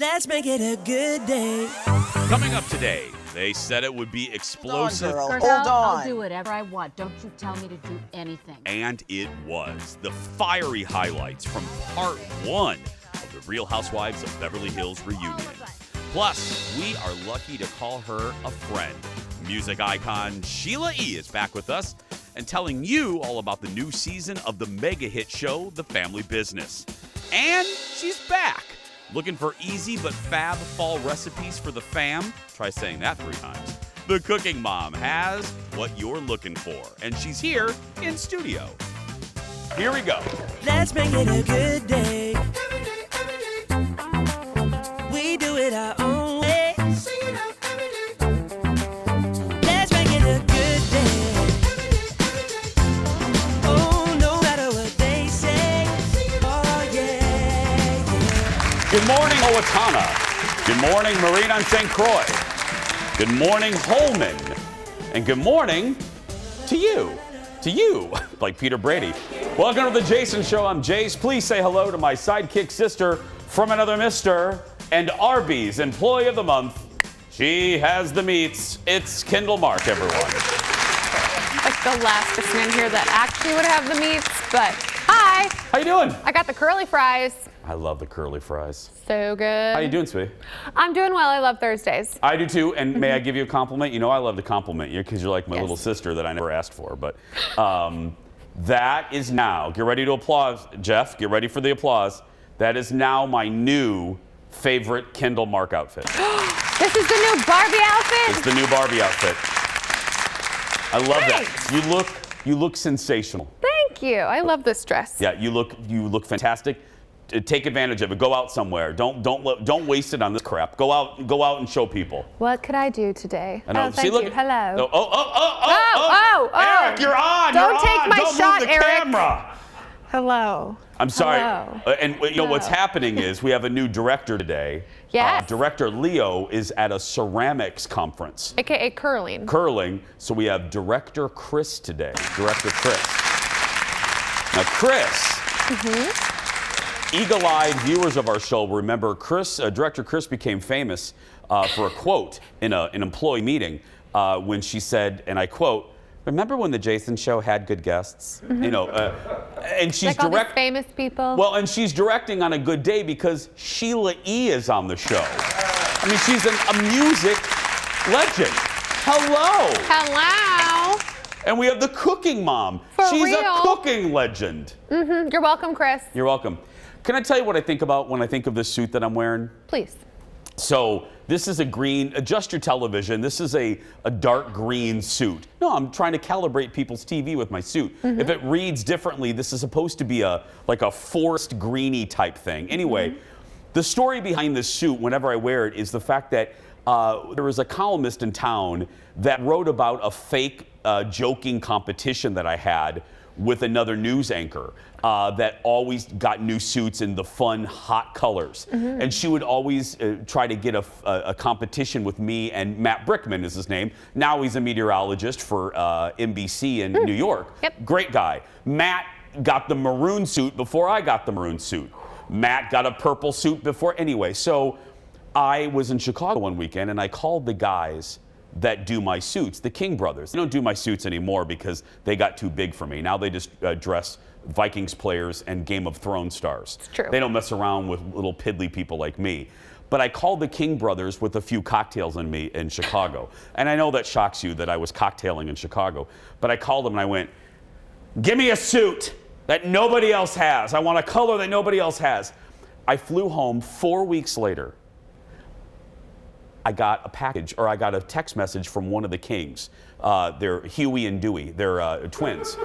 Let's make it a good day. Coming up today, they said it would be explosive. Hold on. I'll do whatever I want. Don't you tell me to do anything. And it was. The fiery highlights from part 1 of the Real Housewives of Beverly Hills reunion. Plus, we are lucky to call her a friend. Music icon Sheila E. is back with us and telling you all about the new season of the mega hit show, The Family Business. And she's back. Looking for easy but fab fall recipes for the fam? Try saying that 3 times. The Cooking Mom has what you're looking for, and she's here in studio. Here we go. Let's make it a good day. We do it our own way. Let's make it a good day. Oh, no matter what they say. Oh, yeah. Good morning, Owatonna. Good morning, Marine on St. Croix. Good morning, Holman. And good morning to you. To you, like Peter Brady. Welcome to the Jason Show. I'm Jace. Please say hello to my sidekick sister from another mister and Arby's Employee of the Month. She has the meats. It's Kendall Mark, everyone. Like the last person in here that actually would have the meats, but hi. How you doing? I got the curly fries. I love the curly fries. So good. How you doing, sweetie? I'm doing well. I love Thursdays. I do too, and may I give you a compliment? You know I love to compliment you because you're like my Yes. little sister that I never asked for, but that is now, get ready to applause, Jeff, get ready for the applause. That is now my new favorite Kendall Mark outfit. This is the new Barbie outfit? It's the new Barbie outfit. I love Thanks. that. You look sensational. Thank you. I love this dress. Yeah, you look fantastic. Take advantage of it. Go out somewhere. Don't waste it on this crap. Go out and show people. What could I do today? I know. Oh, thank See, look. you. Hello. Oh. Eric, you're on. Don't take my shot, move the Eric. camera. Hello. I'm sorry. Hello. And you know what's happening is we have a new director today. Yes. Director Leo is at a ceramics conference. AKA curling. Curling. So we have Director Chris today. Director Chris. Now, Chris. Eagle-eyed viewers of our show remember Director Chris became famous for a quote in an employee meeting when she said, and I quote, "Remember when the Jason Show had good guests?" You know, and she's Like all these famous people. Well, and she's directing on a good day because Sheila E. is on the show. I mean, she's a music legend. Hello. Hello. And we have the Cooking Mom. She's real? a cooking legend. You're welcome, Chris. You're welcome. Can I tell you what I think about when I think of this suit that I'm wearing? Please. So this is a green, adjust your television. This is a dark green suit. No, I'm trying to calibrate people's TV with my suit. If it reads differently, this is supposed to be like a forest greeny type thing. Anyway, the story behind this suit, whenever I wear it, is the fact that there was a columnist in town that wrote about a fake joking competition that I had with another news anchor that always got new suits in the fun, hot colors. And she would always try to get a competition with me and Matt Brickman is his name. Now he's a meteorologist for NBC in New York. Yep. Great guy. Matt got the maroon suit before I got the maroon suit. Matt got a purple suit before. Anyway, so I was in Chicago one weekend and I called the guys that do my suits, the King brothers. They don't do my suits anymore because they got too big for me. Now they just dress Vikings players and Game of Thrones stars. It's true. They don't mess around with little piddly people like me. But I called the King brothers with a few cocktails in me in Chicago. And I know that shocks you that I was cocktailing in Chicago. But I called them and I went, "Give me a suit that nobody else has. I want a color that nobody else has." I flew home 4 weeks later. I got a package, or I got a text message from one of the Kings. They're Huey and Dewey. They're twins.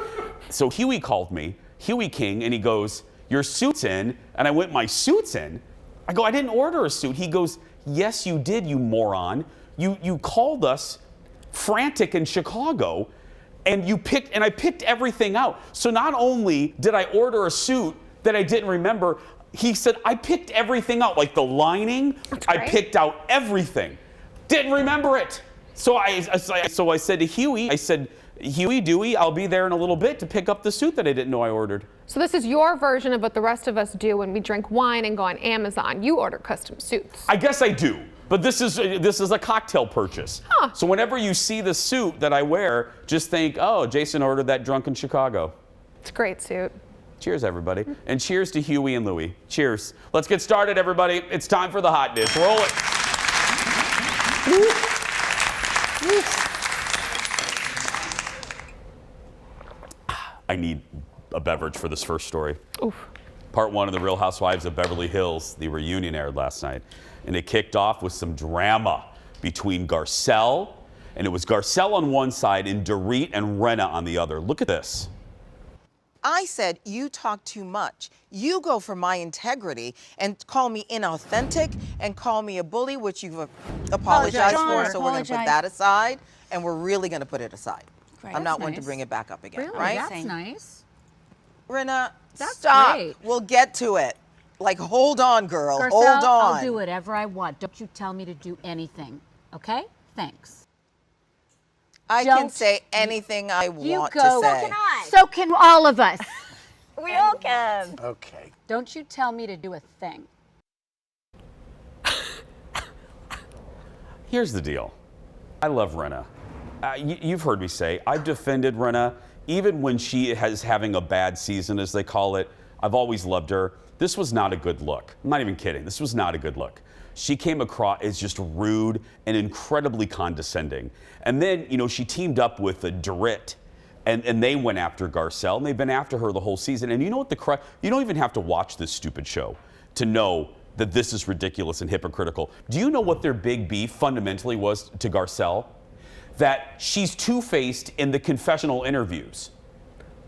So Huey called me, Huey King, and he goes, "Your suit's in." And I went, "My suit's in?" I go, "I didn't order a suit." He goes, "Yes, you did, you moron. You called us frantic in Chicago, and I picked everything out. So not only did I order a suit that I didn't remember, he said, I picked everything out, like the lining. I picked out everything. Didn't remember it. So I said to Huey, I said, Huey, Dewey, I'll be there in a little bit to pick up the suit that I didn't know I ordered. So this is your version of what the rest of us do when we drink wine and go on Amazon. You order custom suits. I guess I do, but this is a cocktail purchase. Huh. So whenever you see the suit that I wear, just think, oh, Jason ordered that drunk in Chicago. It's a great suit. Cheers, everybody. And cheers to Huey and Louie. Cheers. Let's get started, everybody. It's time for the hot dish. Roll it. I need a beverage for this first story. Oof. Part 1 of The Real Housewives of Beverly Hills. The reunion aired last night. And it kicked off with some drama between Garcelle, and it was Garcelle on one side and Dorit and Renna on the other. Look at this. I said, you talk too much. You go for my integrity and call me inauthentic and call me a bully, which you've apologized for. So we're going to put that aside, and we're really going to put it aside. Great. I'm not That's one to nice. bring it back up again, Really? right? That's nice. Renna, That's stop. great. We'll get to it. Like, hold on, girl. Garcelle, Hold on. I'll do whatever I want. Don't you tell me to do anything. Okay? Thanks. I can Don't say anything I You want go. to say. So can all of us. We all can. Okay. Don't you tell me to do a thing. Here's the deal. I love Renna. You've heard me say, I've defended Renna. Even when she is having a bad season, as they call it, I've always loved her. This was not a good look. I'm not even kidding. This was not a good look. She came across as just rude and incredibly condescending. And then, you know, she teamed up with Dorit, and they went after Garcelle, and they've been after her the whole season. And you know what you don't even have to watch this stupid show to know that this is ridiculous and hypocritical. Do you know what their big beef fundamentally was to Garcelle? That she's two-faced in the confessional interviews.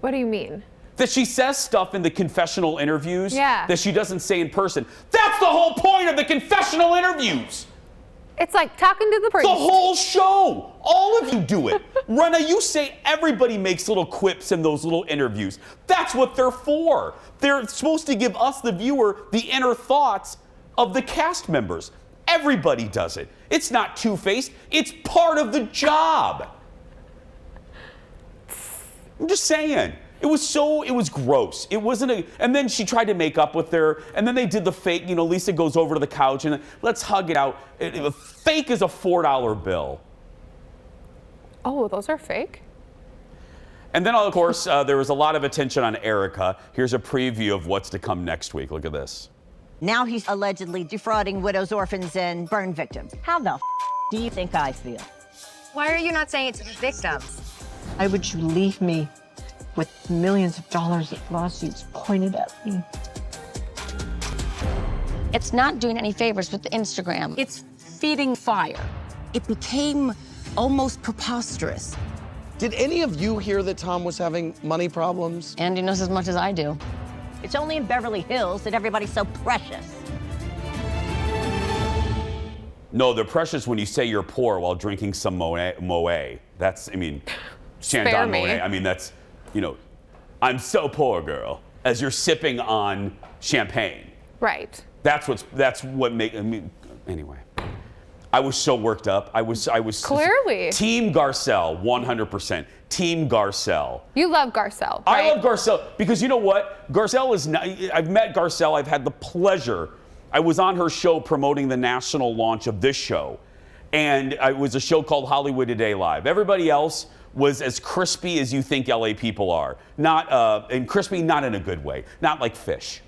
What do you mean? That she says stuff in the confessional interviews that she doesn't say in person. That's the whole point of the confessional interviews. It's like talking to the priest. The whole show. All of you do it. Renna, you say everybody makes little quips in those little interviews. That's what they're for. They're supposed to give us, the viewer, the inner thoughts of the cast members. Everybody does it. It's not two-faced. It's part of the job. I'm just saying. It was gross. It wasn't and then she tried to make up with her, and then they did the fake, you know, Lisa goes over to the couch and let's hug it out. Fake is a $4 bill. Oh, those are fake? And then, of course, there was a lot of attention on Erica. Here's a preview of what's to come next week. Look at this. Now he's allegedly defrauding widows, orphans, and burn victims. How the do you think I feel? Why are you not saying it to the victims? Why would you leave me with millions of dollars of lawsuits pointed at me? It's not doing any favors with the Instagram. It's feeding fire. It became almost preposterous. Did any of you hear that Tom was having money problems? Andy knows as much as I do. It's only in Beverly Hills that everybody's so precious. No, they're precious when you say you're poor while drinking some Moet. That's, I mean, Chandon Moet. I mean, that's, you know, I'm so poor, girl, as you're sipping on champagne. Right. That's what makes, I mean, anyway. I was so worked up. I was Clearly. Team Garcelle, 100%. Team Garcelle. You love Garcelle, right? I love Garcelle because you know what? Garcelle is not, I've met Garcelle. I've had the pleasure. I was on her show promoting the national launch of this show. And it was a show called Hollywood Today Live. Everybody else was as crispy as you think LA people are. And crispy, not in a good way. Not like fish.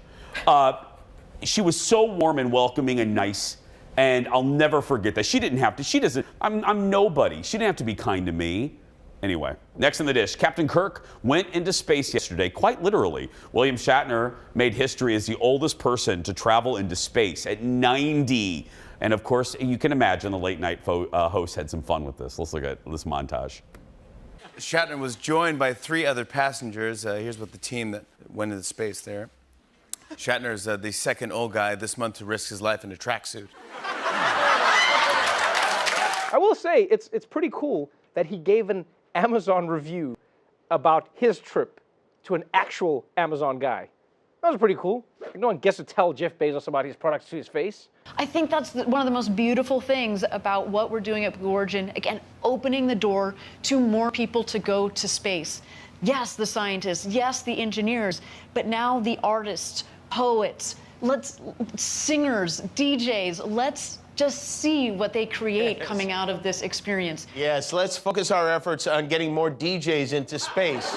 She was so warm and welcoming and nice. And I'll never forget that. She didn't have to, I'm nobody. She didn't have to be kind to me. Anyway, next in the dish, Captain Kirk went into space yesterday, quite literally. William Shatner made history as the oldest person to travel into space at 90. And of course, you can imagine the late night host had some fun with this. Let's look at this montage. Shatner was joined by 3 other passengers. Here's what the team that went into space there. Shatner is the second old guy this month to risk his life in a tracksuit. I will say, it's pretty cool that he gave an Amazon review about his trip to an actual Amazon guy. That was pretty cool. No one gets to tell Jeff Bezos about his products to his face. I think that's one of the most beautiful things about what we're doing at Blue Origin. Again, opening the door to more people to go to space. Yes, the scientists, yes, the engineers, but now the artists, poets, singers, DJs, let's just see what they create coming out of this experience. Yes, let's focus our efforts on getting more DJs into space.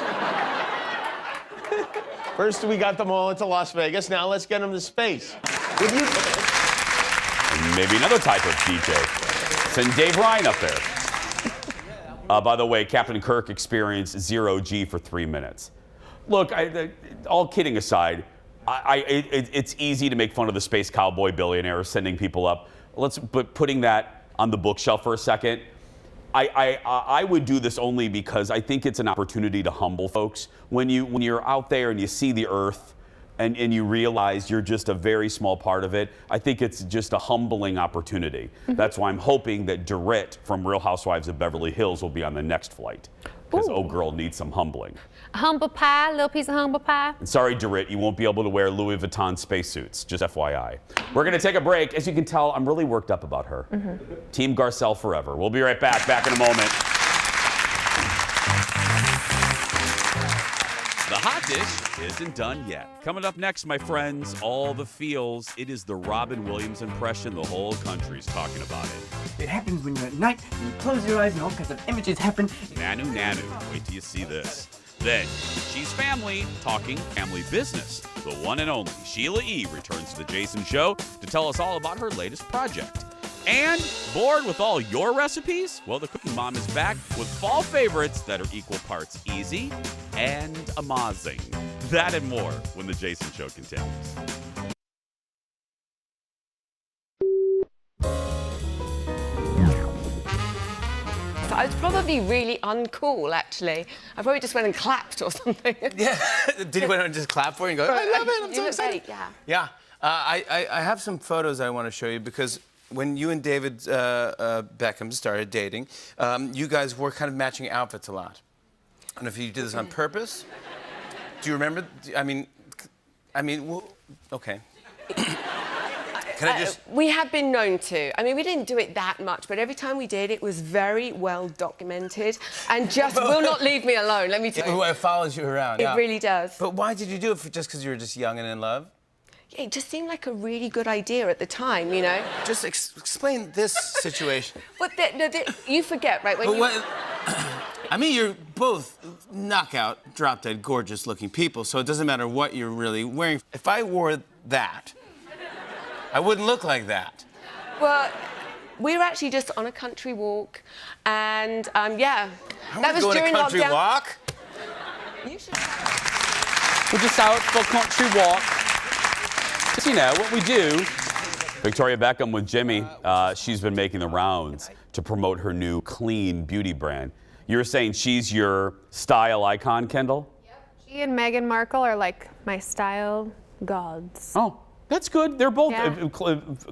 First, we got them all into Las Vegas. Now let's get them to space. Would you? And maybe another type of DJ. Send Dave Ryan up there. By the way, Captain Kirk experienced 0G for 3 minutes. Look, all kidding aside, it's easy to make fun of the space cowboy billionaire sending people up. But putting that on the bookshelf for a second, I would do this only because I think it's an opportunity to humble folks. When you're out there and you see the Earth and you realize you're just a very small part of it, I think it's just a humbling opportunity. That's why I'm hoping that Dorit from Real Housewives of Beverly Hills will be on the next flight. Because oh girl needs some humbling. Humble pie, little piece of humble pie. And sorry, Dorit, you won't be able to wear Louis Vuitton spacesuits, just FYI. We're going to take a break. As you can tell, I'm really worked up about her. Team Garcelle forever. We'll be right back in a moment. The hot dish isn't done yet. Coming up next, my friends, all the feels. It is the Robin Williams impression. The whole country's talking about it. It happens when you're at night and you close your eyes and all kinds of images happen. Nanu. Wait till you see this. Then, she's family, talking family business. The one and only Sheila E. returns to The Jason Show to tell us all about her latest project. And bored with all your recipes? Well, the Cooking Mom is back with fall favorites that are equal parts easy and amazing. That and more when The Jason Show continues. I was probably really uncool, actually. I probably just went and clapped or something. Yeah. Did you went and just clap for it and go, I love it, I'm so excited. Yeah. I have some photos I want to show you because when you and David Beckham started dating, you guys were kind of matching outfits a lot. I don't know if you did this on purpose. Do you remember? I mean, well, okay. Can I just... we have been known to. I mean, we didn't do it that much, but every time we did, it was very well documented and just will not leave me alone, let me tell you. It follows you around, It really does. But why did you do it? Just because you were just young and in love? Yeah, it just seemed like a really good idea at the time, you know? Just explain this situation. But you forget, right? I mean, you're both knockout, drop-dead, gorgeous-looking people, so it doesn't matter what you're really wearing. If I wore that, I wouldn't look like that. Well, we were actually just on a country walk, and yeah, that was during lockdown. A country walk? You should. We're just out for a country walk. Just, you know, what we do. Victoria Beckham with Jimmy, she's been making the rounds to promote her new clean beauty brand. You were saying she's your style icon, Kendall? Yep. She and Meghan Markle are like my style gods. Oh. That's good. They're both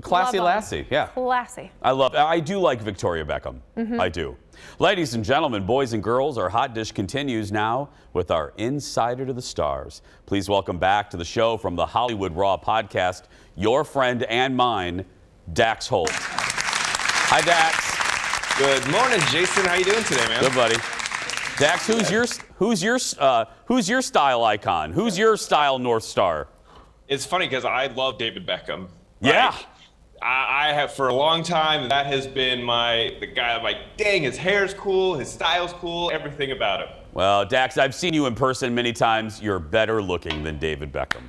classy lassie. Yeah. Classy. I do like Victoria Beckham. I do. Ladies and gentlemen, boys and girls, our hot dish continues now with our Insider to the Stars. Please welcome back to the show from the Hollywood Raw podcast, your friend and mine, Dax Holt. Hi, Dax. Good morning, Jason. How you doing today, man? Good, buddy. Dax, who's your style icon? Who's your style North Star? It's funny because I love David Beckham. Yeah. I have for a long time. That has been the guy. I'm like, dang, his hair's cool, his style's cool, everything about him. Well, Dax, I've seen you in person many times. You're better looking than David Beckham.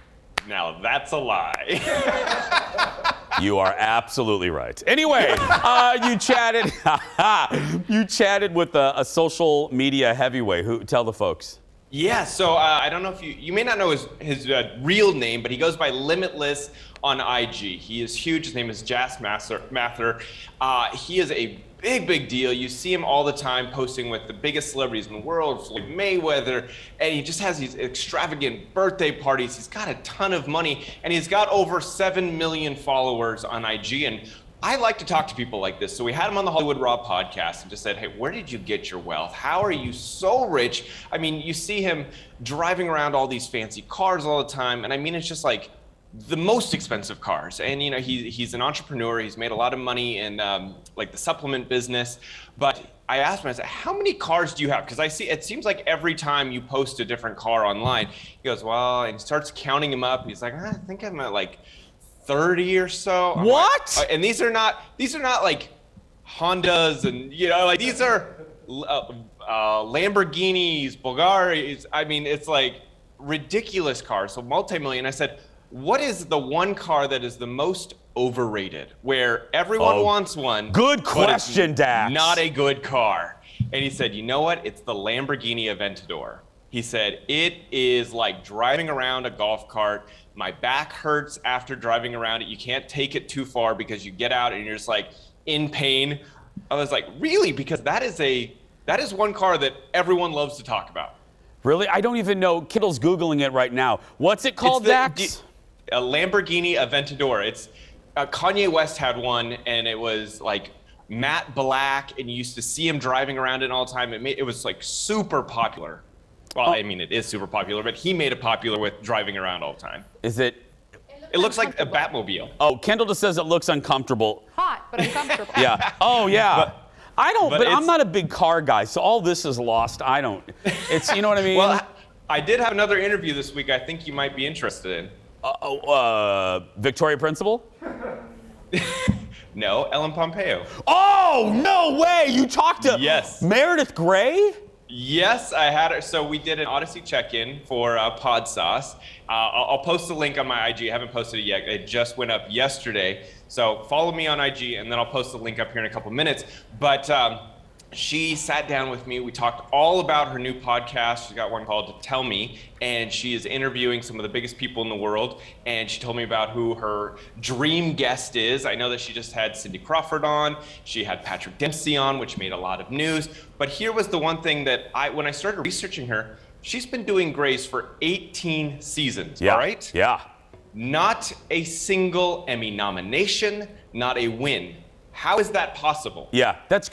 Now that's a lie. You are absolutely right. Anyway, you chatted. You chatted with a social media heavyweight. Tell the folks. Yeah, so I don't know if you may not know his real name, but he goes by Limitless on IG. He is huge. His name is Jas Mather. He is a big deal. You see him all the time posting with the biggest celebrities in the world, Floyd Mayweather, and he just has these extravagant birthday parties. He's got a ton of money, and he's got over 7 million followers on IG. And I like to talk to people like this. So we had him on the Hollywood Raw podcast and just said, hey, where did you get your wealth? How are you so rich? I mean, you see him driving around all these fancy cars all the time. And I mean, it's just like, the most expensive cars. And you know, he's an entrepreneur. He's made a lot of money in like the supplement business. But I asked him, I said, how many cars do you have? Because I see, it seems like every time you post a different car online, he goes, well, and he starts counting them up. He's like, I think I'm at like 30 or so. I'm what? Like, and these are not like Hondas, and you know, like these are Lamborghinis, Bulgaris. I mean, it's like ridiculous cars, so multi-million. I said, what is the one car that is the most overrated, where everyone wants one? Good question, Dax. Not a good car. And he said, you know what? It's the Lamborghini Aventador. He said, it is like driving around a golf cart. My back hurts after driving around it. You can't take it too far because you get out and you're just like in pain. I was like, really? Because that is one car that everyone loves to talk about. Really? I don't even know. Kittle's Googling it right now. What's it called, Dax? A Lamborghini Aventador. It's Kanye West had one, and it was like matte black, and you used to see him driving around it all the time. It was like super popular. Well, I mean, it is super popular, but he made it popular with driving around all the time. Is it? It looks like a Batmobile. Oh, Kendall just says it looks uncomfortable. Hot, but uncomfortable. Yeah. Oh, yeah. But I'm not a big car guy, so all this is lost. It's, you know what I mean? Well, I did have another interview this week I think you might be interested in. Victoria Principal? No, Ellen Pompeo. Oh, no way! You talked to Meredith Grey? Yes, I had her. So we did an Odyssey check-in for Pod Sauce. I'll post a link on my IG. I haven't posted it yet. It just went up yesterday. So follow me on IG, and then I'll post the link up here in a couple minutes. But she sat down with me. We talked all about her new podcast. She's got one called Tell Me, and she is interviewing some of the biggest people in the world. And she told me about who her dream guest is. I know that she just had Cindy Crawford on. She had Patrick Dempsey on, which made a lot of news. But here was the one thing that when I started researching her, she's been doing Grace for 18 seasons, all right? Yeah. Not a single Emmy nomination, not a win. How is that possible? Yeah, that's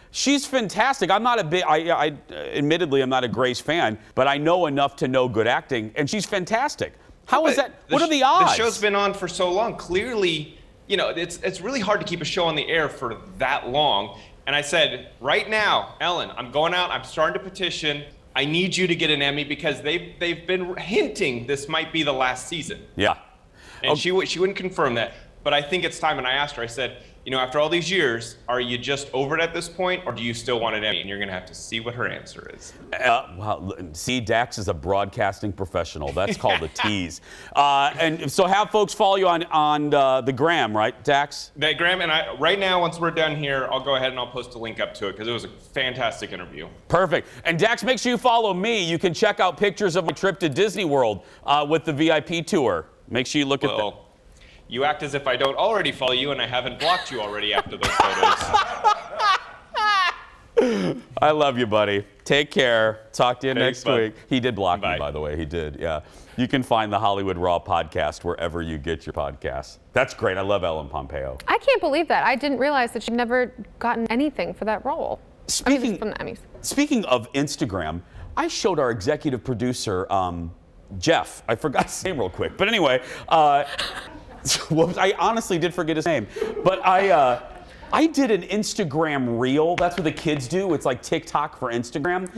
she's fantastic. I'm not a big, admittedly, I'm not a Grace fan, but I know enough to know good acting, and she's fantastic. How is that? What are the odds? The show's been on for so long. Clearly, you know, it's really hard to keep a show on the air for that long. And I said, right now, Ellen, I'm going out, I'm starting to petition. I need you to get an Emmy because they've been hinting this might be the last season. Yeah. And she wouldn't confirm that. But I think it's time, and I asked her, I said, you know, after all these years, are you just over it at this point, or do you still want an Emmy? And you're going to have to see what her answer is. Well, see, Dax is a broadcasting professional. That's called a tease. And so have folks follow you on the gram, right, Dax? The gram, and right now, once we're done here, I'll go ahead and I'll post a link up to it, because it was a fantastic interview. Perfect. And Dax, make sure you follow me. You can check out pictures of my trip to Disney World with the VIP tour. Make sure you look at that. You act as if I don't already follow you and I haven't blocked you already after those photos. I love you, buddy. Take care. Talk to you next bud. week. He did block me, by the way. He did, yeah. You can find the Hollywood Raw podcast wherever you get your podcasts. That's great. I love Ellen Pompeo. I can't believe that. I didn't realize that she'd never gotten anything for that role. From the Emmys. Speaking of Instagram, I showed our executive producer, Jeff. I forgot his name real quick. But anyway, I honestly did forget his name. But I did an Instagram reel. That's what the kids do. It's like TikTok for Instagram.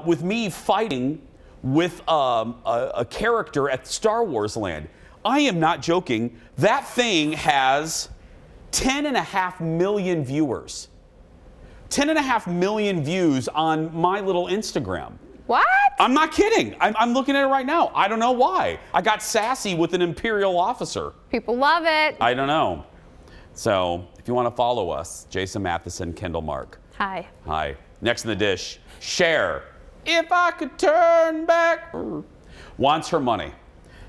With me fighting with a character at Star Wars Land. I am not joking. That thing has 10.5 million viewers. 10.5 million views on my little Instagram. What? I'm not kidding. I'm looking at it right now. I don't know why. I got sassy with an Imperial officer. People love it. I don't know. So if you want to follow us, Jason Matheson, Kendall Mark. Hi. Hi. Next in the dish, Cher. If I could turn back. Wants her money.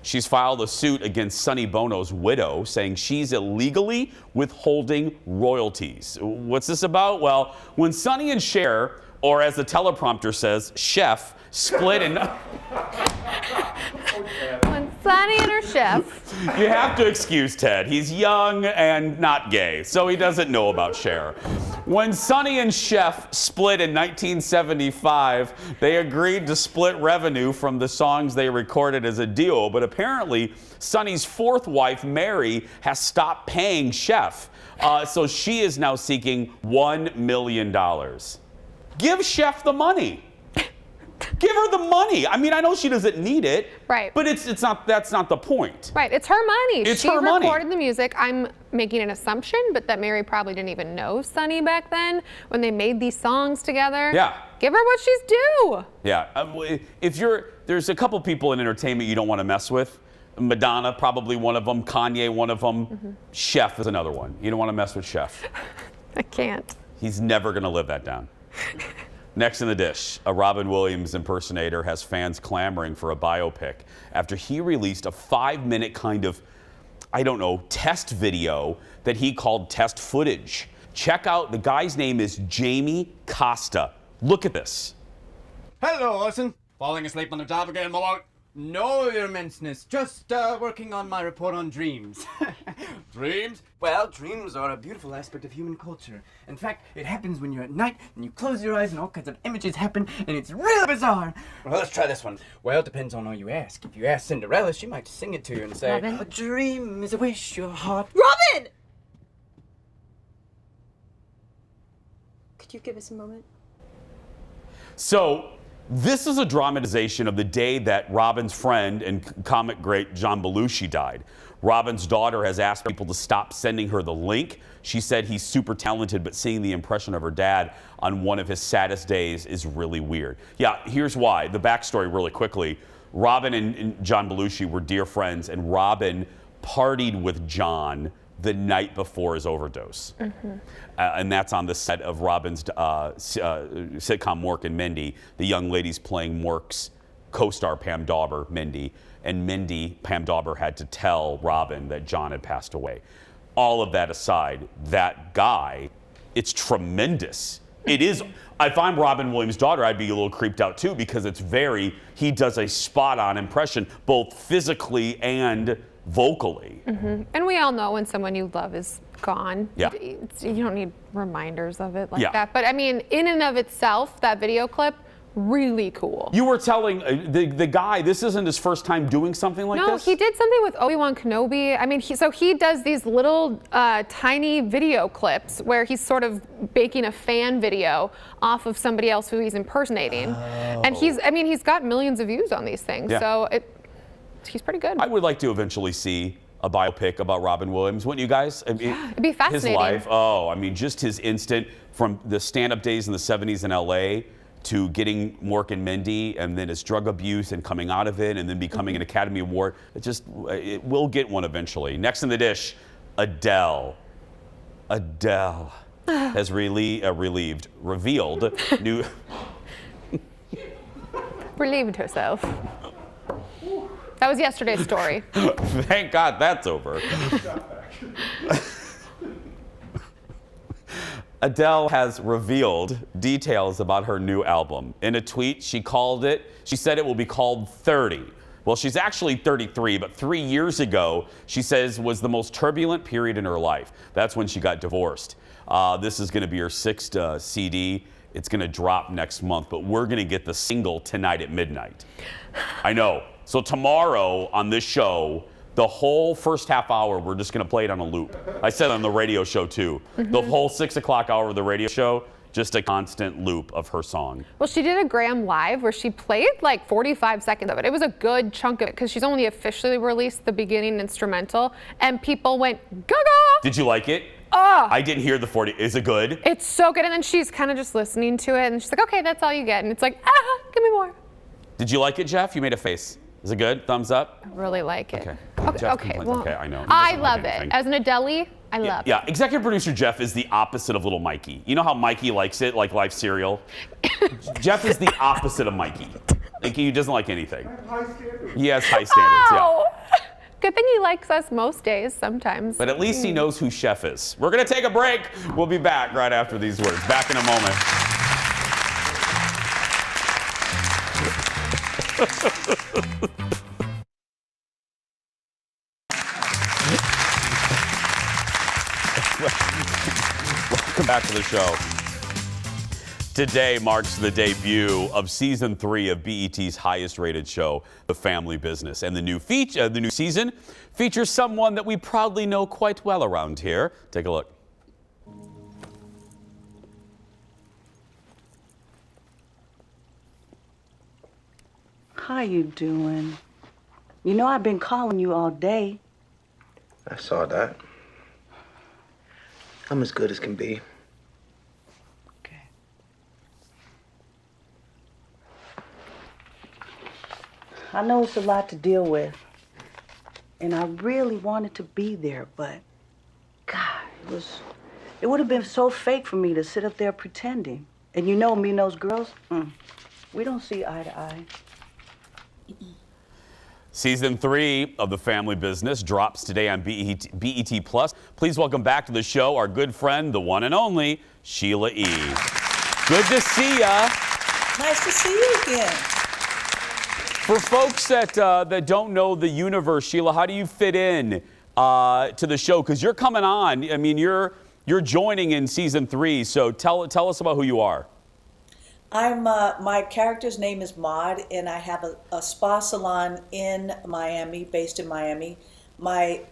She's filed a suit against Sonny Bono's widow, saying she's illegally withholding royalties. What's this about? Well, when Sonny and Cher, or as the teleprompter says, Chef, split in... When Sonny and her chef. You have to excuse Ted. He's young and not gay, so he doesn't know about Cher. When Sonny and Chef split in 1975, they agreed to split revenue from the songs they recorded as a duo, but apparently Sonny's fourth wife, Mary, has stopped paying Chef. So she is now seeking $1 million. Give Chef the money. Give her the money. I mean, I know she doesn't need it. Right. But that's not the point. Right. It's her money. It's she her money. recorded the music. I'm making an assumption, but that Mary probably didn't even know Sonny back then when they made these songs together. Yeah. Give her what she's due. Yeah. There's a couple people in entertainment you don't want to mess with. Madonna, probably one of them. Kanye, one of them. Chef is another one. You don't want to mess with Chef. I can't. He's never going to live that down. Next in the dish, a Robin Williams impersonator has fans clamoring for a biopic after he released a 5-minute kind of, I don't know, test video that he called test footage. Check out, the guy's name is Jamie Costa. Look at this. Hello, Orson. Falling asleep on the job again, Malone? No, Your Immenseness. Just working on my report on dreams. Dreams? Well, dreams are a beautiful aspect of human culture. In fact, it happens when you're at night and you close your eyes and all kinds of images happen and it's really bizarre. Well, let's try this one. Well, it depends on who you ask. If you ask Cinderella, she might sing it to you and say, Robin? a dream is a wish your heart... Robin! Could you give us a moment? So, this is a dramatization of the day that Robin's friend and comic great John Belushi died. Robin's daughter has asked people to stop sending her the link. She said he's super talented, but seeing the impression of her dad on one of his saddest days is really weird. Yeah, here's why. The backstory really quickly. Robin and John Belushi were dear friends, and Robin partied with John the night before his overdose. And that's on the set of Robin's sitcom Mork and Mindy. The young lady's playing Mork's co-star Pam Dauber, Mindy. And Mindy, Pam Dauber, had to tell Robin that John had passed away. All of that aside, that guy, it's tremendous. It is. If I'm Robin Williams' daughter, I'd be a little creeped out too, because he does a spot-on impression, both physically and vocally. And we all know when someone you love is gone. Yeah. You don't need reminders of it like Yeah. that. But I mean, in and of itself, that video clip, really cool. You were telling the guy, this isn't his first time doing something like No, this? he did something with Obi-Wan Kenobi. I mean, he does these little tiny video clips where he's sort of making a fan video off of somebody else who he's impersonating. And he's got millions of views on these things. Yeah. So he's pretty good. I would like to eventually see a biopic about Robin Williams, wouldn't you guys? I mean, it'd be fascinating. His life, just his instant from the stand-up days in the 70s in LA to getting Mork and Mindy, and then his drug abuse and coming out of it, and then becoming an Academy Award. It will get one eventually. Next in the dish, Adele. Adele has revealed new... Relieved herself. That was yesterday's story. Thank God that's over. Adele has revealed details about her new album. In a tweet, she said it will be called 30. Well, she's actually 33, but 3 years ago, she says, was the most turbulent period in her life. That's when she got divorced. This is going to be her 6th CD. It's going to drop next month, but we're going to get the single tonight at midnight. I know. So tomorrow on this show, the whole first half hour, we're just going to play it on a loop. I said on the radio show, too. The whole 6 o'clock hour of the radio show, just a constant loop of her song. Well, she did a Graham Live where she played like 45 seconds of it. It was a good chunk of it because she's only officially released the beginning instrumental, and people went gaga. Did you like it? Oh. I didn't hear the 40. Is it good? It's so good. And then she's kind of just listening to it, and she's like, okay, that's all you get. And it's like, give me more. Did you like it, Jeff? You made a face. Is it good? Thumbs up? I really like it. Okay. Jeff Okay, complains. well, Okay, I know. He I doesn't like love it. anything. As an Adele, I love it. Yeah, executive producer Jeff is the opposite of little Mikey. You know how Mikey likes it, like life cereal? Jeff is the opposite of Mikey. Like, he doesn't like anything. High standards. He has high standards, yeah. Good thing he likes us most days sometimes. But at least he knows who Chef is. We're going to take a break. We'll be back right after these words. Back in a moment. Welcome back to the show. Today marks the debut of season 3 of BET's highest-rated show, The Family Business, and the new season features someone that we proudly know quite well around here. Take a look. How you doing? You know I've been calling you all day. I saw that. I'm as good as can be. Okay. I know it's a lot to deal with, and I really wanted to be there, but God, it would have been so fake for me to sit up there pretending. And you know me and those girls, we don't see eye to eye. Season 3 of The Family Business drops today on BET Plus. Please welcome back to the show our good friend, the one and only Sheila E. Good to see ya. Nice to see you again. For folks that don't know the universe, Sheila, how do you fit in to the show? Because you're coming on. I mean, you're joining in season 3. So tell us about who you are. I'm my character's name is Maud, and I have a spa salon in Miami, based in Miami. My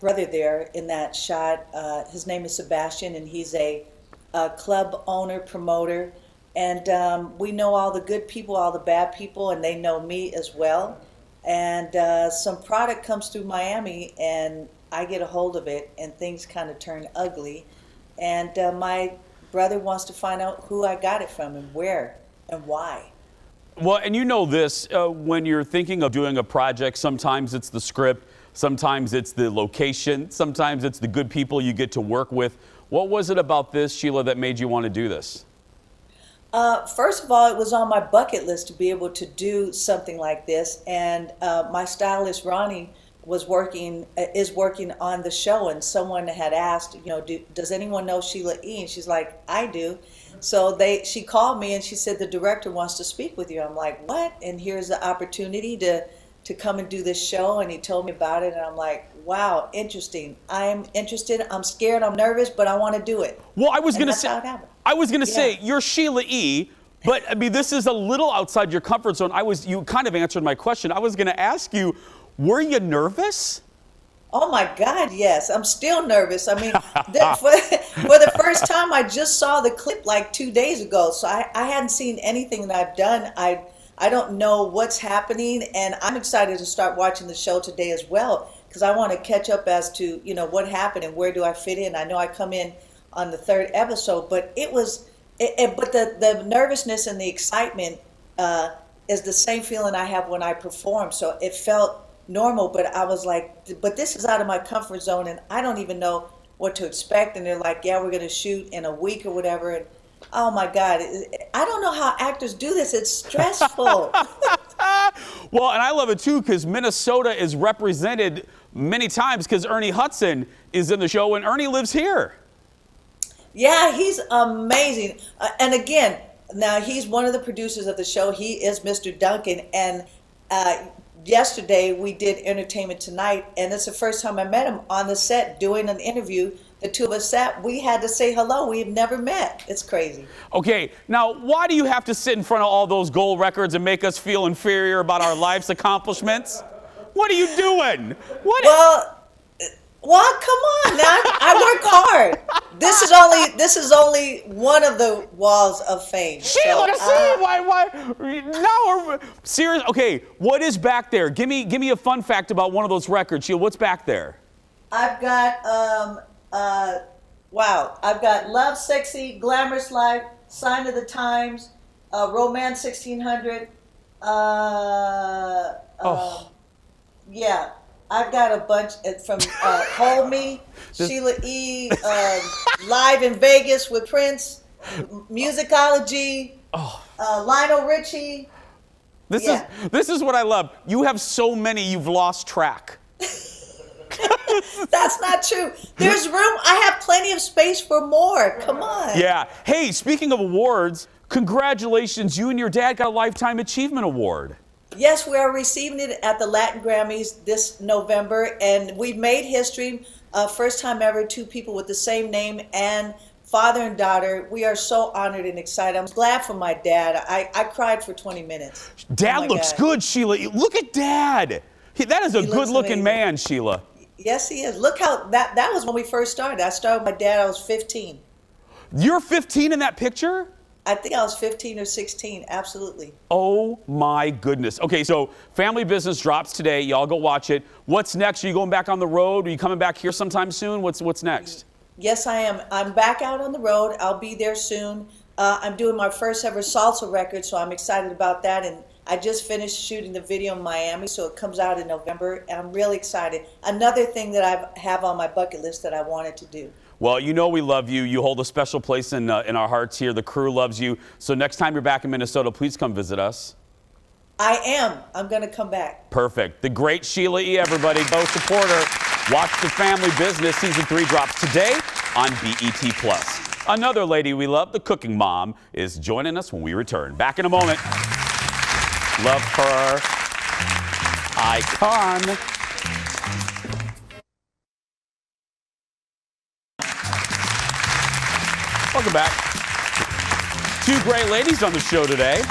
brother there in that shot, his name is Sebastian, and he's a club owner, promoter. And we know all the good people, all the bad people, and they know me as well. And some product comes through Miami, and I get a hold of it, and things kind of turn ugly. And my brother wants to find out who I got it from and where and why. Well, and you know this, when you're thinking of doing a project, sometimes it's the script, sometimes it's the location, sometimes it's the good people you get to work with. What was it about this, Sheila, that made you want to do this? First of all, it was on my bucket list to be able to do something like this. And my stylist, Ronnie, is working on the show, and someone had asked, you know, does anyone know Sheila E? And she's like, I do. So she called me and she said, the director wants to speak with you. I'm like, what? And here's the opportunity to come and do this show. And he told me about it, and I'm like, wow, interesting. I'm interested. I'm scared. I'm nervous, but I want to do it. Well, I was going to say, you're Sheila E., but I mean, this is a little outside your comfort zone. You kind of answered my question. I was going to ask you, were you nervous? Oh my God, yes. I'm still nervous. I mean, for the first time, I just saw the clip like 2 days ago. So I hadn't seen anything that I've done. I don't know what's happening, and I'm excited to start watching the show today as well, because I want to catch up as to, you know, what happened and where do I fit in. I know I come in on the 3rd episode, but but the nervousness and the excitement is the same feeling I have when I perform. So it felt normal, but I was like, but this is out of my comfort zone, and I don't even know what to expect. And they're like, yeah, we're going to shoot in a week or whatever. And oh my God, I don't know how actors do this. It's stressful. Well, and I love it too, because Minnesota is represented many times because Ernie Hudson is in the show, and Ernie lives here. Yeah, he's amazing. And again, now he's one of the producers of the show. He is Mr. Duncan. And yesterday we did Entertainment Tonight, and it's the first time I met him on the set doing an interview. The two of us sat, we had to say hello. We've never met. It's crazy. Okay, now why do you have to sit in front of all those gold records and make us feel inferior about our life's accomplishments? What are you doing? Well, come on now. I work hard. This is only one of the walls of fame. Sheila, why? Now we're serious. Okay, what is back there? Give me a fun fact about one of those records, Sheila. What's back there? I've got I've got Love, Sexy, Glamorous Life, Sign of the Times, Romance 1600. Yeah. I've got a bunch from Hold Me, Sheila E., Live in Vegas with Prince, Musicology, Lionel Richie. This is what I love. You have so many, you've lost track. That's not true. There's room. I have plenty of space for more. Come on. Yeah. Hey, speaking of awards, congratulations. You and your dad got a Lifetime Achievement Award. Yes, we are receiving it at the Latin Grammys this November, and we've made history. First time ever, 2 people with the same name and father and daughter. We are so honored and excited. I'm glad for my dad. I cried for 20 minutes. Dad looks good, Sheila. Look at Dad. That is a good-looking man, Sheila. Yes, he is. Look how that was when we first started. I started with my dad. I was 15. You're 15 in that picture? I think I was 15 or 16. Absolutely. Oh my goodness. Okay, so Family Business drops today. Y'all go watch it. What's next? Are you going back on the road? Are you coming back here sometime soon? What's next? Yes, I am. I'm back out on the road. I'll be there soon. I'm doing my first ever salsa record, so I'm excited about that. And I just finished shooting the video in Miami, so it comes out in November, and I'm really excited. Another thing that I have on my bucket list that I wanted to do. Well, you know we love you. You hold a special place in our hearts here. The crew loves you. So next time you're back in Minnesota, please come visit us. I am. I'm going to come back. Perfect. The great Sheila E., everybody. Go support her. Watch The Family Business. Season 3 drops today on BET+. Another lady we love, the cooking mom, is joining us when we return. Back in a moment. Love her. Icon. Welcome back. 2 great ladies on the show today.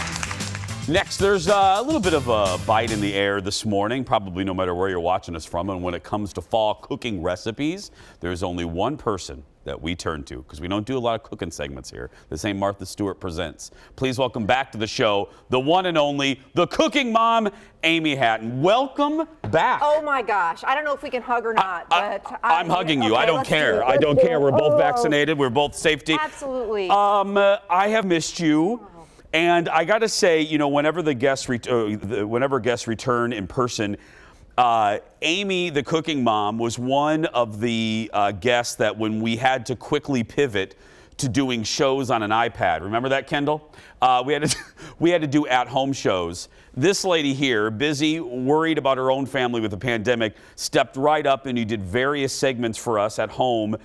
Next, there's a little bit of a bite in the air this morning, probably no matter where you're watching us from. And when it comes to fall cooking recipes, there's only one person that we turn to, because we don't do a lot of cooking segments here. This ain't Martha Stewart Presents. Please welcome back to the show, the one and only, the cooking mom, Amy Hatton. Welcome back. Oh my gosh, I don't know if we can hug or not, but I'm hugging you. Okay, I don't care. I don't care. We're both vaccinated. We're both safety. Absolutely. I have missed you. And I got to say, you know, whenever guests return in person, Amy, the cooking mom, was one of the guests that when we had to quickly pivot to doing shows on an iPad. Remember that, Kendall? We had to do at-home shows. This lady here, busy, worried about her own family with the pandemic, stepped right up and you did various segments for us at home.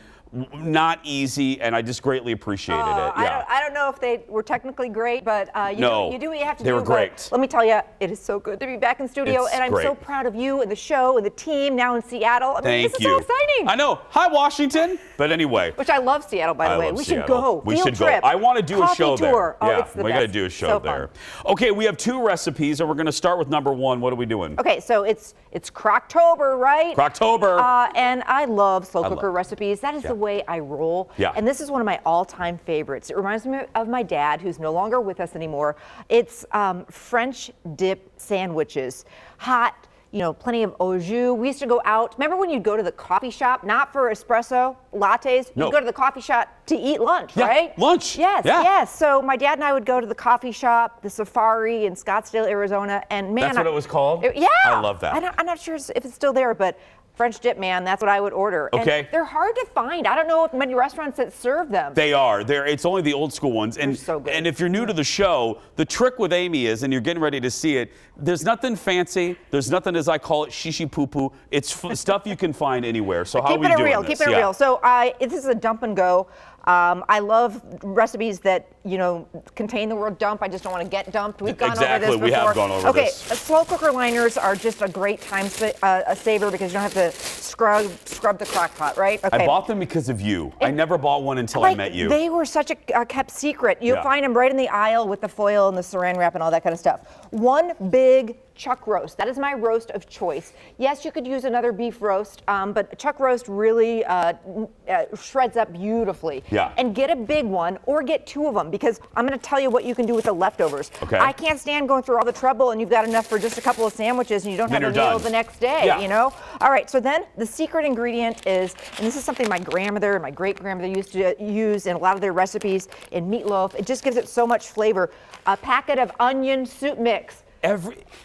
Not easy, and I just greatly appreciated it. Yeah. I don't know if they were technically great, but you do what you have to do. They were great. Let me tell you, it is so good to be back in studio, and I'm so proud of you and the show and the team now in Seattle. I mean, this is so exciting. I know. Hi, Washington. But anyway. Which I love Seattle, by the way. We should go. We should go. I want to do a show there. Oh, yeah, it's the we got to do a show there. Okay, we have 2 recipes, and we're going to start with number 1. What are we doing? Okay, so it's Crocktober, right? Crocktober. And I love slow cooker recipes. That is the way I roll. Yeah. And this is one of my all-time favorites. It reminds me of my dad, who's no longer with us anymore. It's French dip sandwiches. Hot, you know, plenty of au jus. We used to go out. Remember when you'd go to the coffee shop, not for espresso lattes? No. You'd go to the coffee shop to eat lunch, right? Lunch. Yes, yeah. yes. So my dad and I would go to the coffee shop, the Safari in Scottsdale, Arizona, and man, that's what it was called? Yeah. I love that. I'm not sure if it's still there, but French dip, man, that's what I would order. Okay. And they're hard to find. I don't know if many restaurants that serve them. They are. It's only the old school ones. And, they're so good. And if you're new to the show, the trick with Amy is, and you're getting ready to see it, there's nothing fancy. There's nothing, as I call it, shishi poo poo. It's stuff you can find anywhere. So how are we doing this? Keep it real. So this is a dump and go. I love recipes that, you know, contain the word dump. I just don't want to get dumped. We've gone over this before. We have gone over this. Okay, slow cooker liners are just a great time saver because you don't have to scrub the crock pot, right? Okay. I bought them because of you. I never bought one until I met you. They were such a kept secret. You'll find them right in the aisle with the foil and the saran wrap and all that kind of stuff. One big chuck roast. That is my roast of choice. Yes, you could use another beef roast, but chuck roast really shreds up beautifully. Yeah. And get a big one or get 2 of them because I'm going to tell you what you can do with the leftovers. Okay. I can't stand going through all the trouble and you've got enough for just a couple of sandwiches and you don't have a meal the next day, you know? All right, so then the secret ingredient is, and this is something my grandmother and my great-grandmother used to use in a lot of their recipes in meatloaf. It just gives it so much flavor. A packet of onion soup mix.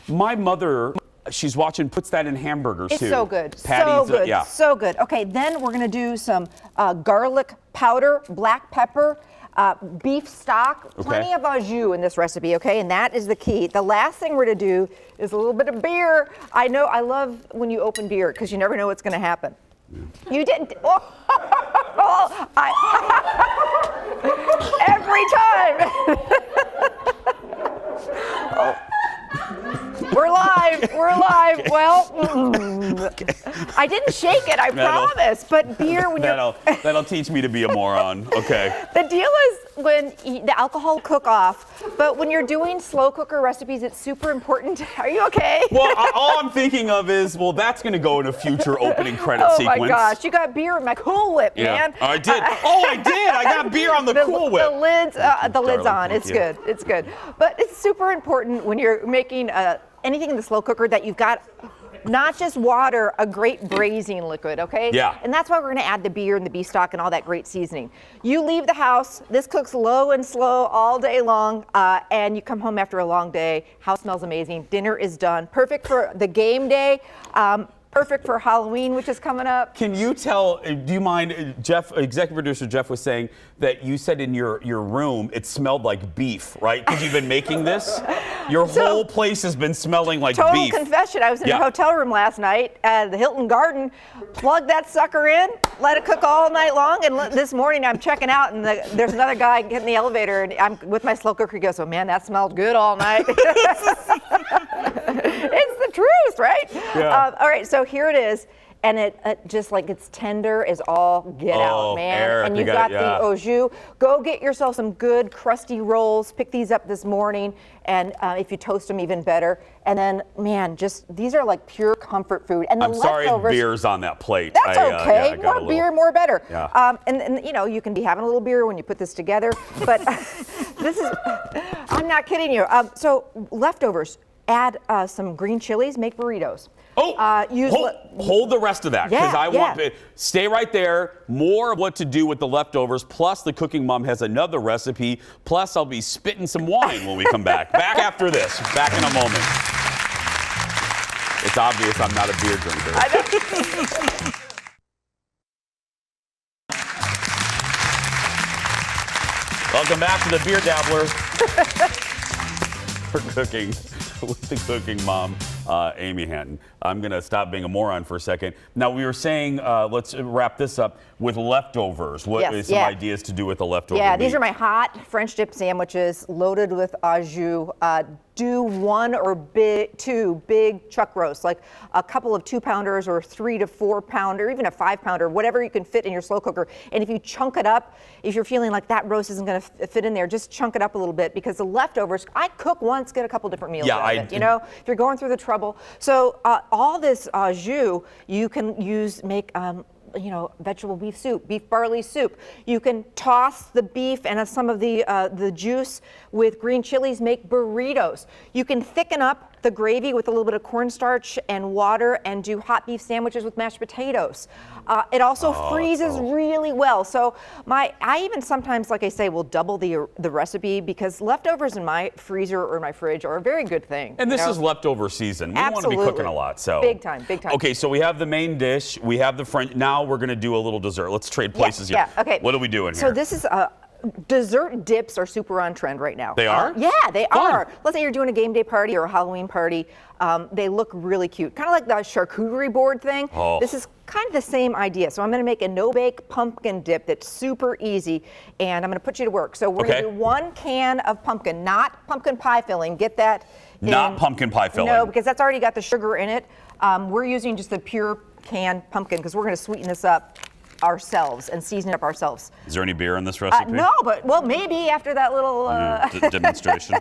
My mother, she's watching, puts that in hamburgers too. It's so good. Patties, so good. Yeah. So good. Okay, then we're going to do some garlic powder, black pepper, beef stock, plenty of au jus in this recipe, okay? And that is the key. The last thing we're going to do is a little bit of beer. I know, I love when you open beer because you never know what's going to happen. You didn't. Every time. We're live. live. We're live. Okay. Well, I didn't shake it, I promise. But beer, when that'll teach me to be a moron. Okay. The deal is when the alcohol cook off, but when you're doing slow cooker recipes, it's super important. Are you okay? Well, all I'm thinking of is, well, that's going to go in a future opening credit sequence. Oh my gosh, you got beer in my Cool Whip, man. I did. I did. I got beer on the Cool Whip. The lid's on. It's good. It's good. But it's super important when you're making anything in the slow cooker that you've got not just water, a great braising liquid, okay? Yeah. And that's why we're gonna add the beer and the beef stock and all that great seasoning. You leave the house, this cooks low and slow all day long, and you come home after a long day, house smells amazing, dinner is done. Perfect for the game day, perfect for Halloween, which is coming up. Can you tell, do you mind, Jeff, executive producer Jeff was saying that you said in your room it smelled like beef, right? Because you've been making this? Your whole place has been smelling like total beef. Total confession, I was in a hotel room last night at the Hilton Garden, plugged that sucker in, let it cook all night long, and this morning I'm checking out and there's another guy getting in the elevator and I'm with my slow cooker, he goes, oh man, that smelled good all night. It's the truth, right? Yeah. All right, so here it is. And it just like it's tender as all get out, man. Eric, and you've got the au jus. Go get yourself some good crusty rolls. Pick these up this morning, and if you toast them, even better. And then, man, just these are like pure comfort food. And the I'm sorry, leftovers, beer's on that plate. That's okay. More beer, more better. Yeah. And you know, you can be having a little beer when you put this together. But this is, I'm not kidding you. So leftovers. Add some green chilies, make burritos. Hold the rest of that, because I want to stay right there. More of what to do with the leftovers, plus the cooking mom has another recipe, plus I'll be spitting some wine when we come back. Back after this, back in a moment. It's obvious I'm not a beer drinker. I know. Welcome back to the Beer Dabbler. We're cooking with the cooking mom, Amy Hanton. I'm going to stop being a moron for a second. Now, we were saying, let's wrap this up with leftovers. What is some ideas to do with the leftover meat? These are my hot French dip sandwiches loaded with au jus. Do one or two big chuck roasts, like a couple of 2-pounders or 3 to 4-pounder, even a 5-pounder, whatever you can fit in your slow cooker. And if you chunk it up, if you're feeling like that roast isn't going to fit in there, just chunk it up a little bit, because the leftovers, I cook once, get a couple different meals out of it, you know, if you're going through the trouble. So all this au jus you can use, make you know, vegetable beef soup, beef barley soup. You can toss the beef and some of the juice with green chilies, make burritos. You can thicken up the gravy with a little bit of cornstarch and water and do hot beef sandwiches with mashed potatoes. It also freezes really well. So I even sometimes, like I say, will double the recipe, because leftovers in my freezer or my fridge are a very good thing. And this is leftover season. We want to be cooking a lot. So big time, big time. Okay, so we have the main dish, we have the French. Now we're going to do a little dessert. Let's trade places here. Yeah, okay. What are we doing here? So this is dessert dips are super on trend right now. They are? Yeah, they are. Let's say you're doing a game day party or a Halloween party. They look really cute. Kind of like the charcuterie board thing. This is kind of the same idea. So I'm going to make a no-bake pumpkin dip that's super easy, and I'm going to put you to work. So we're going to do 1 can of pumpkin, not pumpkin pie filling. Get that? Not pumpkin pie filling. No, because that's already got the sugar in it. We're using just the pure canned pumpkin, because we're going to sweeten this up ourselves and season it up ourselves. Is there any beer in this recipe? No, but well, maybe after that little demonstration.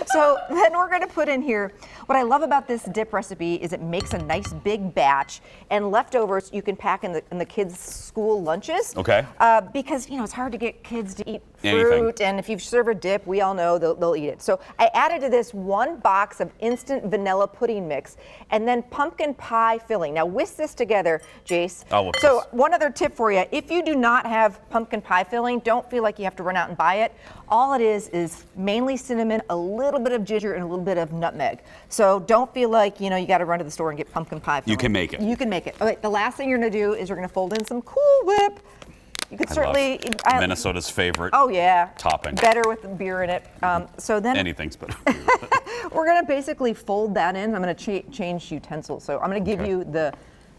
So then we're going to put in here, what I love about this dip recipe is it makes a nice big batch, and leftovers you can pack in the kids' school lunches. Okay. Because, you know, it's hard to get kids to eat fruit, and if you serve a dip, we all know they'll eat it. So I added to this 1 box of instant vanilla pudding mix and then pumpkin pie filling. Now whisk this together, Jace. So one other tip for you, if you do not have pumpkin pie filling, don't feel like you have to run out and buy it. All it is mainly cinnamon, a little bit of ginger, and a little bit of nutmeg. So don't feel like, you know, you got to run to the store and get pumpkin pie filling. You can make it. You can make it. Okay, the last thing you're going to do is you're going to fold in some Cool Whip. You could certainly Minnesota's favorite. Oh yeah. Topping. Better with beer in it. So then anything's better. we're going to basically fold that in. I'm going to change utensils. So I'm going to give you the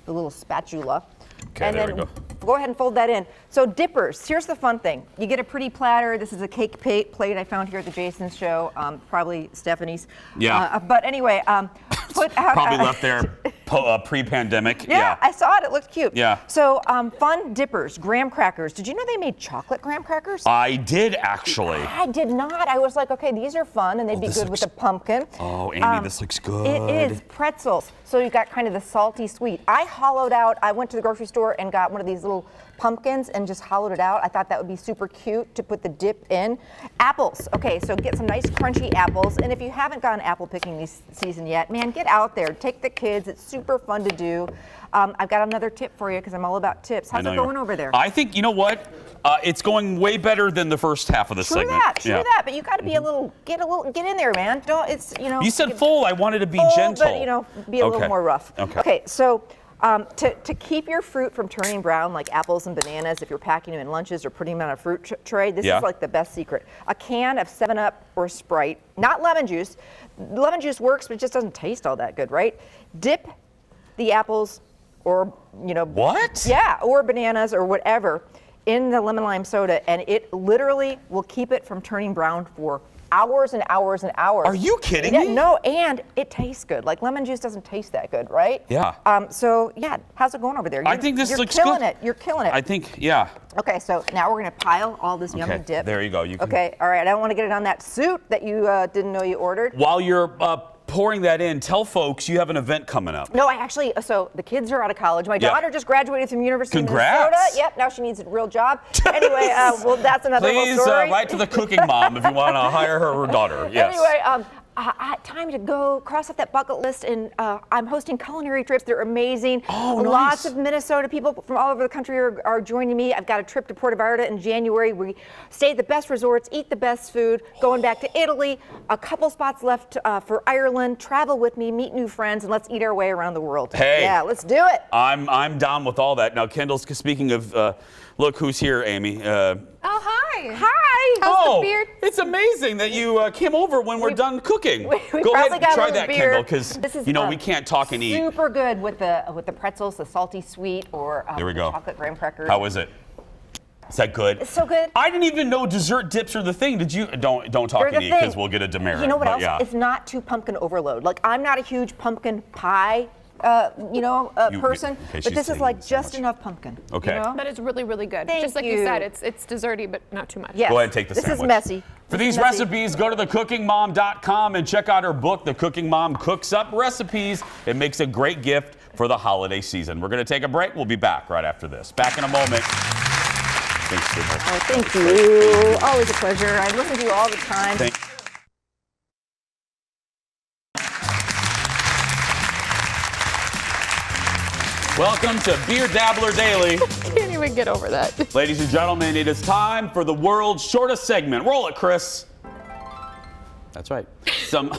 little spatula. Okay, and there then we go. go ahead and fold that in. So dippers, here's the fun thing. You get a pretty platter. This is a cake plate I found here at the Jason's show, probably Stephanie's. Yeah. But anyway, put out. Probably left there pre-pandemic. Yeah, I saw it. It looked cute. Yeah. So fun dippers, graham crackers. Did you know they made chocolate graham crackers? I did actually. I did not. I was like, okay, these are fun and they'd be good with the pumpkin. Oh, Amy, this looks good. It is pretzels. So you got kind of the salty sweet. I went to the grocery store and got one of these little pumpkins and just hollowed it out. I thought that would be super cute to put the dip in. Apples. Okay, so get some nice crunchy apples. And if you haven't gone apple picking this season yet, man, get out there. Take the kids. It's super fun to do. I've got another tip for you because I'm all about tips. How's it going over there? I think, you know what? It's going way better than the first half of the segment. True that. But you got to be get in there, man. You said full. I wanted to be gentle. But be a little more rough. Okay, so to keep your fruit from turning brown, like apples and bananas, if you're packing them in lunches or putting them on a fruit tray, this is like the best secret. A can of 7-Up or Sprite, not lemon juice. Lemon juice works, but it just doesn't taste all that good, right? Dip the apples or, What? Yeah, or bananas or whatever in the lemon lime soda, and it literally will keep it from turning brown for hours and hours and hours. Are you kidding me? No, and it tastes good. Like lemon juice doesn't taste that good, right? Yeah. So yeah, how's it going over there? I think this looks killing good. it. You're killing it. I think, yeah. Okay, so now we're gonna pile all this yummy dip. There you go. You can... Okay, all right. I don't want to get it on that suit that you didn't know you ordered. While you're pouring that in, tell folks you have an event coming up. No, so the kids are out of college. My daughter just graduated from University of Congrats. Minnesota. Yep, now she needs a real job. Anyway, well, that's another whole story. Please write to the cooking mom if you want to hire her daughter. Yes. Anyway, time to go cross off that bucket list, and I'm hosting culinary trips. They're amazing. Oh, nice. Lots of Minnesota people from all over the country are joining me. I've got a trip to Puerto Vallarta in January. We stay at the best resorts, eat the best food, going back to Italy, a couple spots left for Ireland. Travel with me, meet new friends, and let's eat our way around the world. Hey. Yeah, let's do it. I'm down with all that. Now, Kendall's speaking of, look who's here, Amy. Oh, hi. Hi. How's the beard? It's amazing that you came over when we're done cooking. We Go ahead and got try a that, beer. Kendall, because we can't talk and eat. Super good with the pretzels, the salty sweet, or There we go. chocolate graham crackers. How is it? Is that good? It's so good. I didn't even know dessert dips are the thing. Did you? Don't talk and eat because we'll get a demerit. You know what else? Yeah. It's not too pumpkin overload. Like, I'm not a huge pumpkin pie person, but this is like just enough pumpkin. Okay. That is really, really good. Thank Just like you. you said, it's desserty, but not too much. Yes. Go ahead and take the This sandwich. is messy. For these recipes, go to thecookingmom.com and check out her book, The Cooking Mom Cooks Up Recipes. It makes a great gift for the holiday season. We're going to take a break. We'll be back right after this. Back in a moment. Thanks, sweetheart. Oh, thank you. Always a pleasure. I listen to you all the time. Welcome to Beer Dabbler Daily. Can't even get over that. Ladies and gentlemen, it is time for the world's shortest segment. Roll it, Chris. That's right. I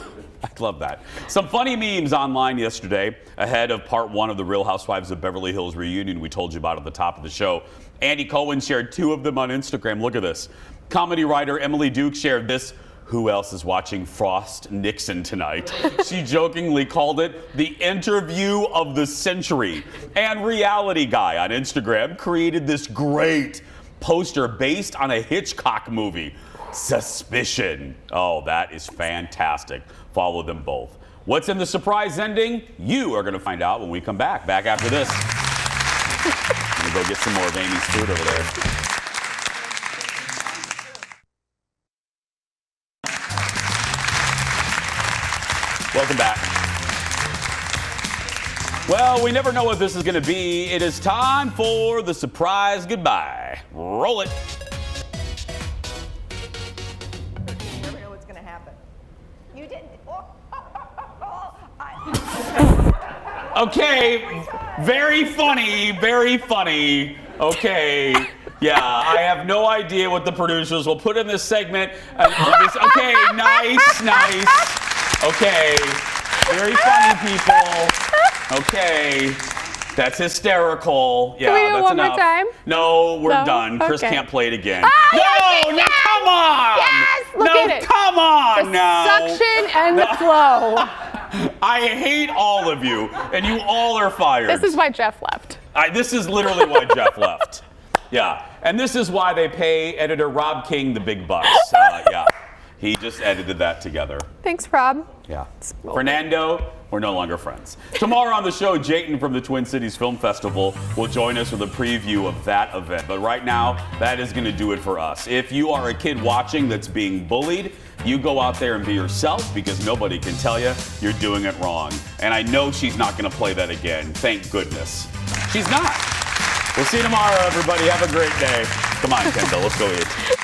love that. Some funny memes online yesterday ahead of part 1 of the Real Housewives of Beverly Hills reunion we told you about at the top of the show. Andy Cohen shared 2 of them on Instagram. Look at this. Comedy writer Emily Duke shared this. Who else is watching Frost Nixon tonight? She jokingly called it the interview of the century. And Reality Guy on Instagram created this great poster based on a Hitchcock movie, Suspicion. Oh, that is fantastic. Follow them both. What's in the surprise ending? You are going to find out when we come back. Back after this. I'm going to go get some more of Amy's food over there. Welcome back. Well, we never know what this is going to be. It is time for the surprise goodbye. Roll it. You never know what's going to happen. You didn't. Okay, very funny, very funny. Okay, yeah, I have no idea what the producers will put in this segment. Okay, nice. Okay, very funny people. Okay, that's hysterical. Yeah, Can we do it that's one enough. more time? No, we're done. Chris Okay. can't play it again. Ah, no, come on. Yes, look no, at it. come on the now. suction and the flow. I hate all of you, and you all are fired. This is why Jeff left. This is literally why Jeff left. Yeah, and this is why they pay editor Rob King the big bucks. Yeah, he just edited that together. Thanks, Rob. Yeah. Fernando, we're no longer friends. Tomorrow on the show, Jayton from the Twin Cities Film Festival will join us with a preview of that event. But right now, that is going to do it for us. If you are a kid watching that's being bullied, you go out there and be yourself, because nobody can tell you you're doing it wrong. And I know she's not going to play that again. Thank goodness. She's not. We'll see you tomorrow, everybody. Have a great day. Come on, Kendall, let's go eat.